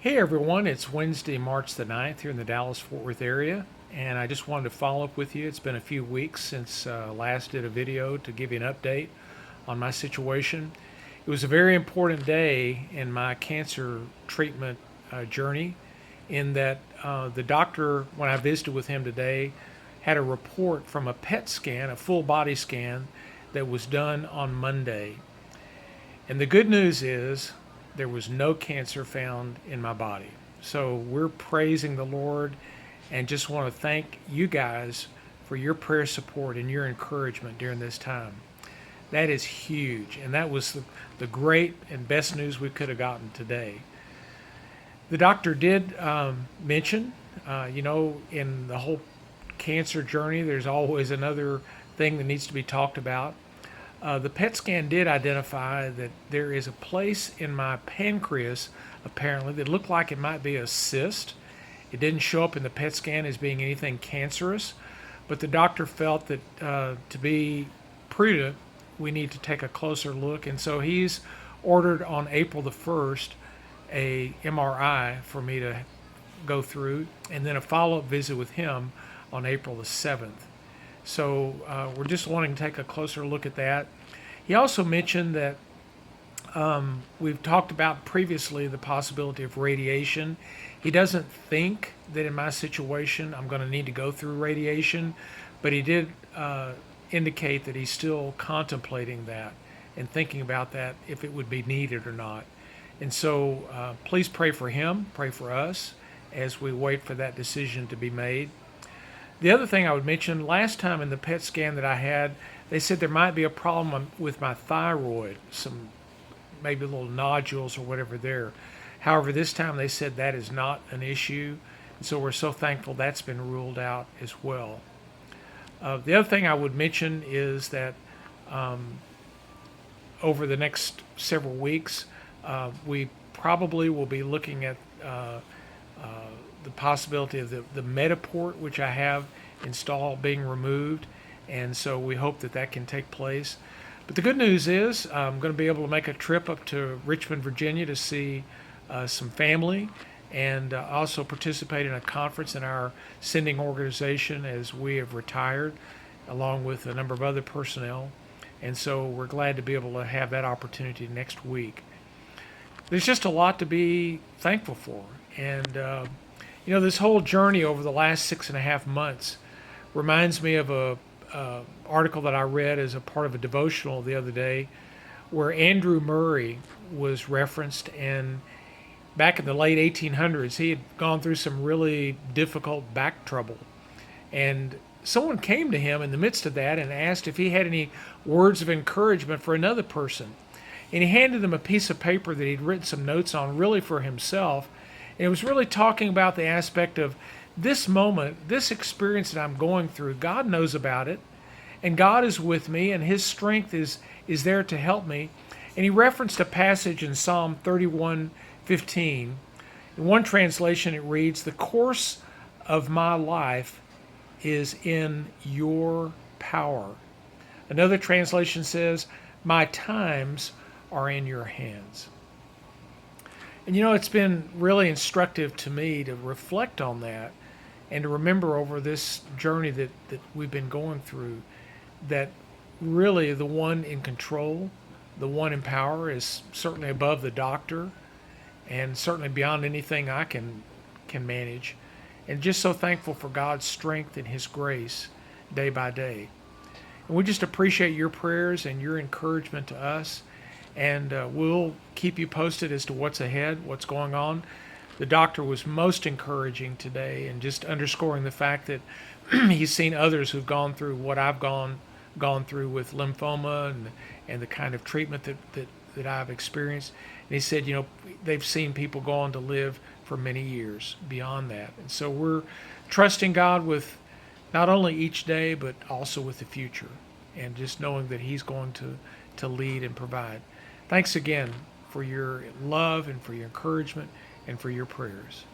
Hey everyone, it's Wednesday, March the 9th here in the Dallas-Fort Worth area, and I just wanted to follow up with you. It's been a few weeks since last did a video to give you an update on my situation. It was a very important day in my cancer treatment journey in that the doctor, when I visited with him today, had a report from a PET scan, a full body scan, that was done on Monday. And the good news is there was no cancer found in my body. So we're praising the Lord and just want to thank you guys for your prayer support and your encouragement during this time. That is huge. And that was the great and best news we could have gotten today. The doctor did mention, in the whole cancer journey, there's always another thing that needs to be talked about. The PET scan did identify that there is a place in my pancreas, apparently, that looked like it might be a cyst. It didn't show up in the PET scan as being anything cancerous, but the doctor felt that to be prudent, we need to take a closer look. And so he's ordered on April the 1st a MRI for me to go through, and then a follow-up visit with him on April the 7th. So we're just wanting to take a closer look at that. He also mentioned that we've talked about previously the possibility of radiation. He doesn't think that in my situation I'm going to need to go through radiation, but he did indicate that he's still contemplating that and thinking about that if it would be needed or not. And so please pray for him, pray for us as we wait for that decision to be made. The other thing I would mention, last time in the PET scan that I had, they said there might be a problem with my thyroid, some maybe little nodules or whatever there. However, this time they said that is not an issue, and so we're so thankful that's been ruled out as well. The other thing I would mention is that over the next several weeks, we probably will be looking at the possibility of the Metaport, which I have installed, being removed, and so we hope that that can take place. But the good news is I'm going to be able to make a trip up to Richmond, Virginia to see some family, and also participate in a conference in our sending organization as we have retired, along with a number of other personnel. And so we're glad to be able to have that opportunity next week. There's just a lot to be thankful for. And this whole journey over the last 6.5 months reminds me of a article that I read as a part of a devotional the other day, where Andrew Murray was referenced. And back in the late 1800s, he had gone through some really difficult back trouble. And someone came to him in the midst of that and asked if he had any words of encouragement for another person. And he handed them a piece of paper that he'd written some notes on, really for himself. And it was really talking about the aspect of this moment, this experience that I'm going through. God knows about it, and God is with me, and his strength is there to help me. And he referenced a passage in Psalm 31:15. In one translation it reads, "The course of my life is in your power." Another translation says, "My times are in your hands." And it's been really instructive to me to reflect on that and to remember over this journey that we've been going through that really the one in control, the one in power, is certainly above the doctor and certainly beyond anything I can manage. And just so thankful for God's strength and his grace day by day. And we just appreciate your prayers and your encouragement to us. And we'll keep you posted as to what's ahead, what's going on. The doctor was most encouraging today, and just underscoring the fact that he's seen others who've gone through what I've gone through with lymphoma and the kind of treatment that I've experienced. And he said, they've seen people go on to live for many years beyond that. And so we're trusting God with not only each day, but also with the future, and just knowing that he's going to lead and provide. Thanks again for your love and for your encouragement and for your prayers.